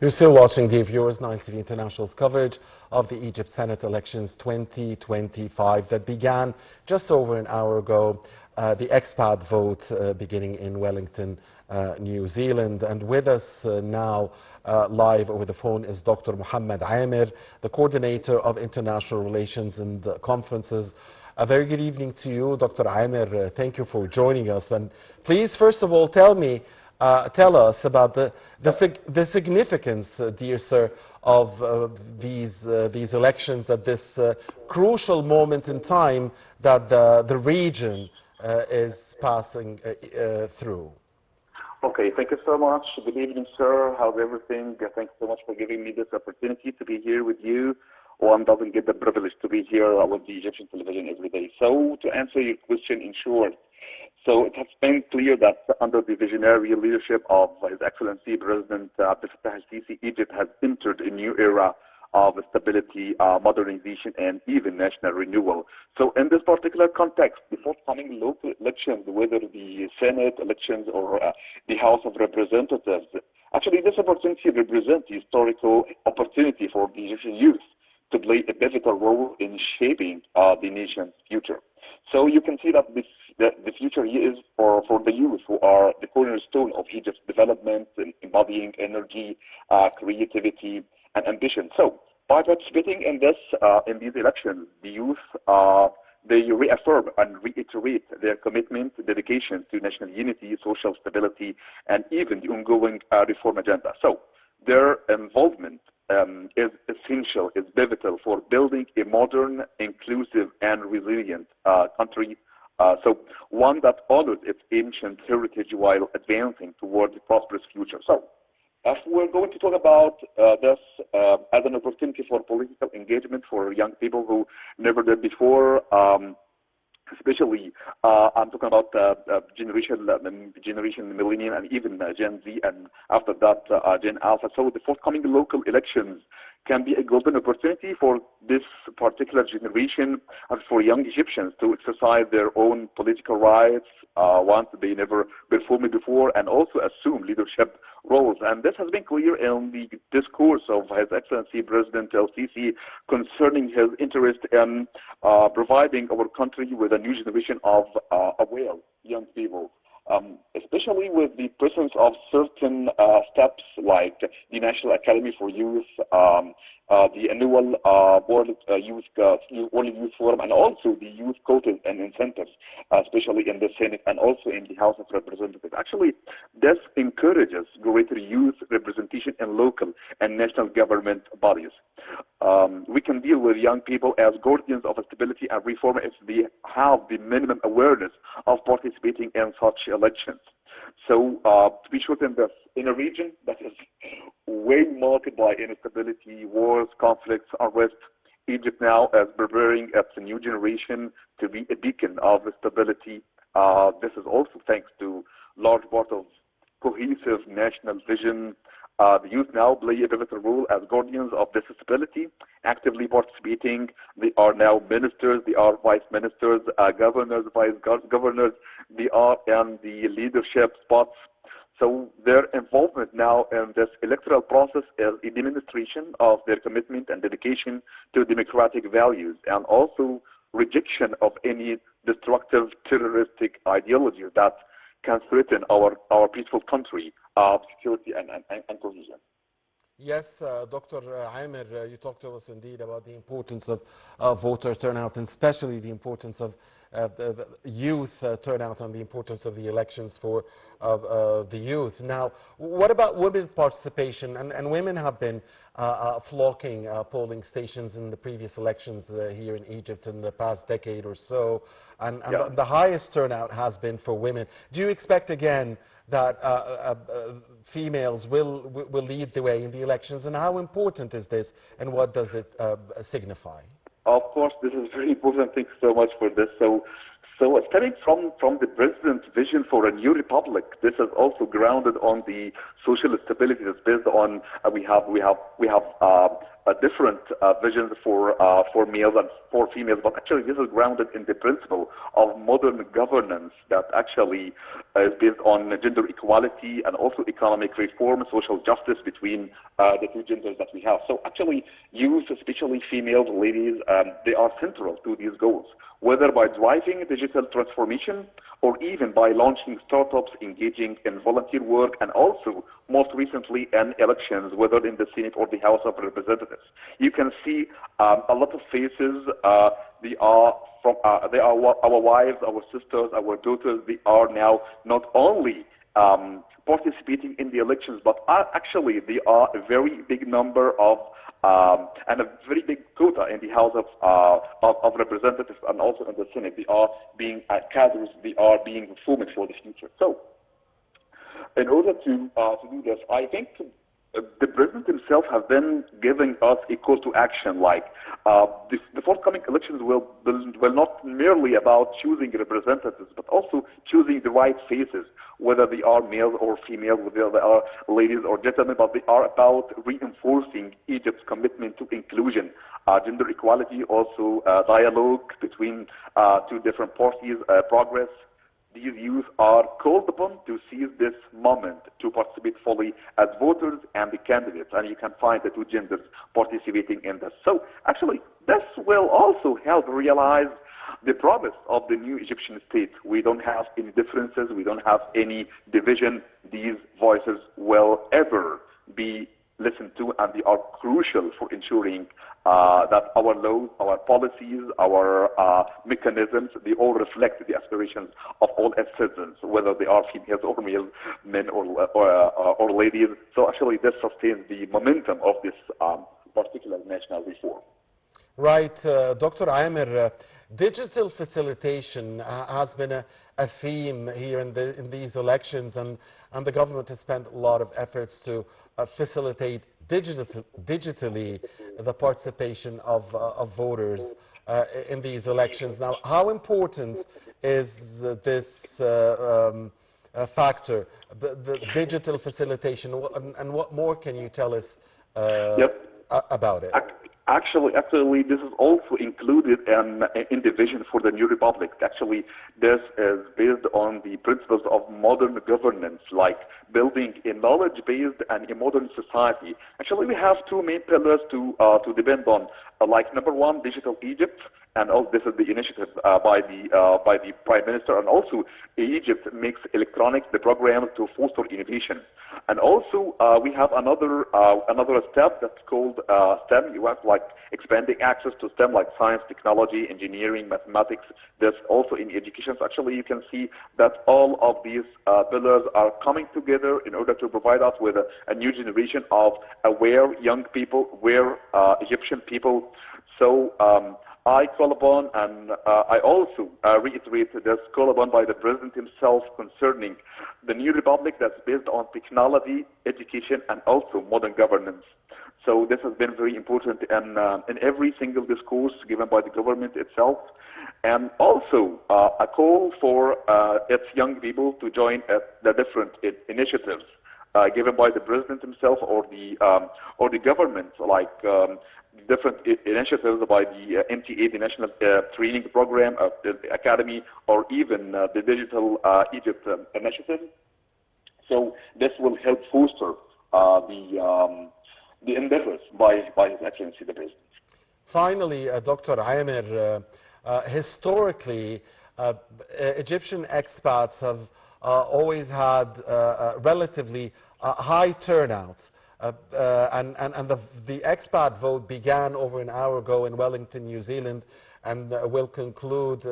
You're still watching, dear viewers, 9TV International's coverage of the Egypt Senate elections 2025 that began just over an hour ago. The expat vote beginning in Wellington, New Zealand. And with us now live over the phone is Dr. Muhammad Amer, the coordinator of international relations and conferences. A very good evening to you, Dr. Amer. Thank you for joining us. And please, first of all, tell us about the significance, dear sir, of these elections at this crucial moment in time that the region is passing through. Okay, thank you so much. Good evening, sir. How's everything? Thanks so much for giving me this opportunity to be here with you. One doesn't get the privilege to be here with the Egyptian television every day. So, to answer your question in short, so it has been clear that under the visionary leadership of His Excellency President Abdel Fattah al-Sisi, Egypt has entered a new era of stability, modernization, and even national renewal. So in this particular context, the forthcoming local elections, whether the Senate elections or the House of Representatives, actually this opportunity represents the historical opportunity for the Egyptian youth to play a pivotal role in shaping the nation's future. So you can see that the future is for the youth, who are the cornerstone of Egypt's development, embodying energy, creativity, and ambition. So by participating in these elections, the youth they reaffirm and reiterate their commitment, dedication to national unity, social stability, and even the ongoing reform agenda. So their involvement is essential, is pivotal for building a modern, inclusive, and resilient country. So one that honors its ancient heritage while advancing towards a prosperous future. So if we're going to talk about this as an opportunity for political engagement for young people who never did before, especially I'm talking about generation millennium and even Gen Z, and after that Gen Alpha. So the forthcoming local elections can be a golden opportunity for this particular generation, for young Egyptians to exercise their own political rights once they never performed before, and also assume leadership roles. And this has been clear in the discourse of His Excellency President el-Sisi concerning his interest in providing our country with a new generation of aware young people. Especially with the presence of certain steps like the National Academy for Youth, the annual World Youth Forum, and also the youth quotas and incentives, especially in the Senate and also in the House of Representatives. Actually, this encourages greater youth representation in local and national government bodies. We can deal with young people as guardians of stability and reform if they have the minimum awareness of participating in such elections. So, to be short in this, in a region that is way marked by instability, wars, conflicts, unrest, Egypt now is preparing its new generation to be a beacon of stability. This is also thanks to large part of cohesive national vision. The youth now play a pivotal role as guardians of this stability, actively participating. They are now ministers, they are vice ministers, governors, vice governors. They are in the leadership spots. So their involvement now in this electoral process is a demonstration of their commitment and dedication to democratic values, and also rejection of any destructive terroristic ideologies that can threaten our peaceful country, security and cohesion. Yes, Dr. Amer, you talked to us indeed about the importance of voter turnout, and especially the importance of the youth turnout and the importance of the elections for the youth. Now, what about women participation? And women have been flocking polling stations in the previous elections here in Egypt in the past decade or so, and yeah, the highest turnout has been for women. Do you expect again that females will lead the way in the elections, and how important is this, and what does it signify? Of course, this is very important. Thanks so much for this. So stemming from the president's vision for a new republic, this is also grounded on the social stability that's based on we have different visions for males and for females, but actually this is grounded in the principle of modern governance that actually is based on gender equality and also economic reform, social justice between the two genders that we have. So actually, youth, especially females, ladies, they are central to these goals, whether by driving digital transformation or even by launching startups, engaging in volunteer work, and also most recently in elections, whether in the Senate or the House of Representatives. You can see a lot of faces. They are our wives, our sisters, our daughters. They are now not only participating in the elections, but actually they are a very big number of and a very big quota in the House of Representatives and also in the Senate. They are being cadres. They are being formed for the future. So, in order to do this, I think the president himself has been giving us a call to action, like the forthcoming elections will not merely about choosing representatives, but also choosing the right faces, whether they are males or females, whether they are ladies or gentlemen, but they are about reinforcing Egypt's commitment to inclusion, gender equality, also dialogue between two different parties, progress. These youth are called upon to seize this moment to participate fully as voters and the candidates, and you can find the two genders participating in this. So actually, this will also help realize the promise of the new Egyptian state. We don't have any differences, we don't have any division. These voices will ever be listened to, and they are crucial for ensuring that our laws, our policies, our mechanisms, they all reflect the aspirations of all its citizens, whether they are females or males, men or ladies. So actually this sustains the momentum of this particular national reform. Right, Dr. Amer, digital facilitation has been a theme here in these elections, and the government has spent a lot of efforts to facilitate digitally the participation of voters in these elections. Now, how important is this factor, the digital facilitation, and what more can you tell us about it? Actually, this is also included in the vision for the new republic. Actually, this is based on the principles of modern governance, like building a knowledge-based and a modern society. Actually, we have two main pillars to depend on. Like number one, Digital Egypt, and all this is the initiative by the Prime Minister, and also Egypt makes electronics the program to foster innovation. And also we have another step that's called STEM. You have like expanding access to STEM, like science, technology, engineering, mathematics. There's also in education. So actually, you can see that all of these pillars are coming together in order to provide us with a new generation of aware young people, aware Egyptian people. So I call upon, and I also reiterate this call upon by the president himself concerning the new republic that's based on technology, education, and also modern governance. So this has been very important in every single discourse given by the government itself, and also a call for its young people to join the different initiatives given by the president himself or the government, like different initiatives by the MTA, the National Training Program, the Academy, or even the Digital Egypt initiative. So this will help foster the endeavors by His Excellency the President. Finally, Dr. Amer, historically, Egyptian expats have always had relatively high turnouts. And the expat vote began over an hour ago in Wellington, New Zealand, and will conclude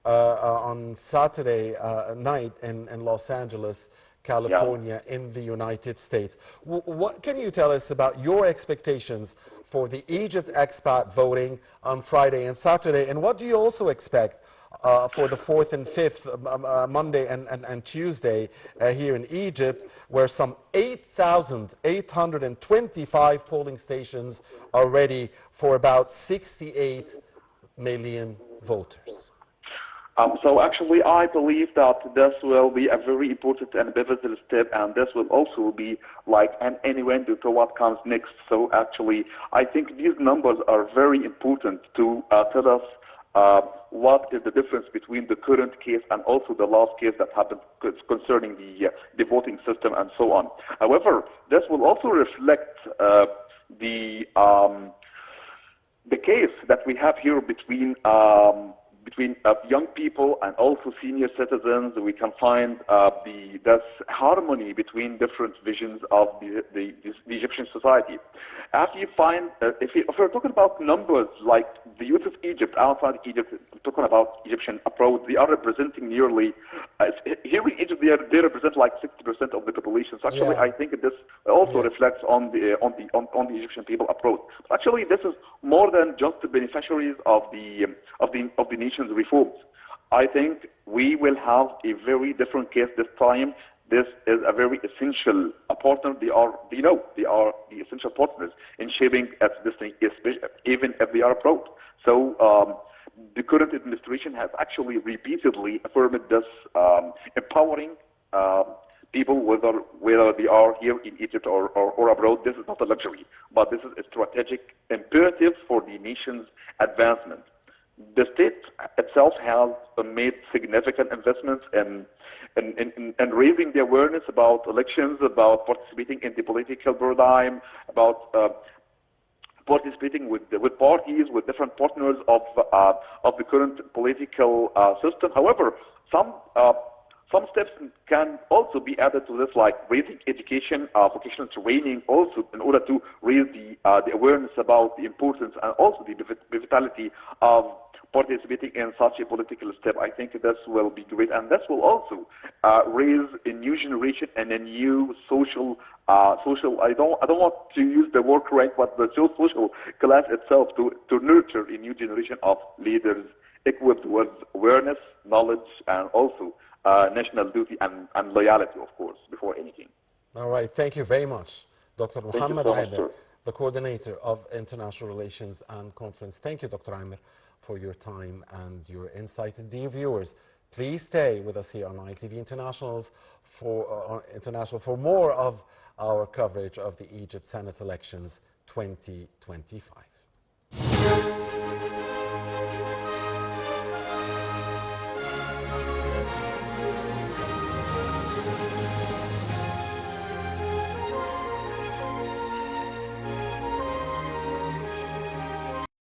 on Saturday night in Los Angeles, California, in the United States. What can you tell us about your expectations for the Egypt expat voting on Friday and Saturday, and what do you also expect for the 4th and 5th, Monday and Tuesday here in Egypt, where some 8,825 polling stations are ready for about 68 million voters? So actually, I believe that this will be a very important and pivotal step, and this will also be like an innuendo to what comes next. So actually, I think these numbers are very important to tell us what is the difference between the current case and also the last case that happened concerning the voting system and so on. However, this will also reflect the case that we have here between young people and also senior citizens. We can find this harmony between different visions of the Egyptian society. If we're talking about numbers, like the youth of Egypt outside Egypt, talking about Egyptian abroad, they are representing nearly, here in Egypt they represent like 60% of the population. So actually, I think this also reflects on the Egyptian people abroad. But actually, this is more than just the beneficiaries of the nation's reforms. I think we will have a very different case this time. This is a very essential partner. They are the essential partners in shaping its destiny, even if they are abroad. So the current administration has actually repeatedly affirmed this, empowering people, whether they are here in Egypt or abroad. This is not a luxury, but this is a strategic imperative for the nation's advancement. The state itself has made significant investments in raising the awareness about elections, about participating in the political paradigm, about participating with parties, with different partners of the current political system. However, some steps can also be added to this, like raising education, vocational training, also in order to raise the awareness about the importance and also the vitality of participating in such a political step. I think this will be great, and this will also raise a new generation and a new social. I don't want to use the word correct, but the social class itself to nurture a new generation of leaders equipped with awareness, knowledge, and also national duty and loyalty, of course, before anything. All right. Thank you very much, Dr. Mohammed Amer, the coordinator of International Relations and Conference. Thank you, Dr. Amer, for your time and your insight. And dear viewers, please stay with us here on ITV International for more of our coverage of the Egypt Senate elections 2025.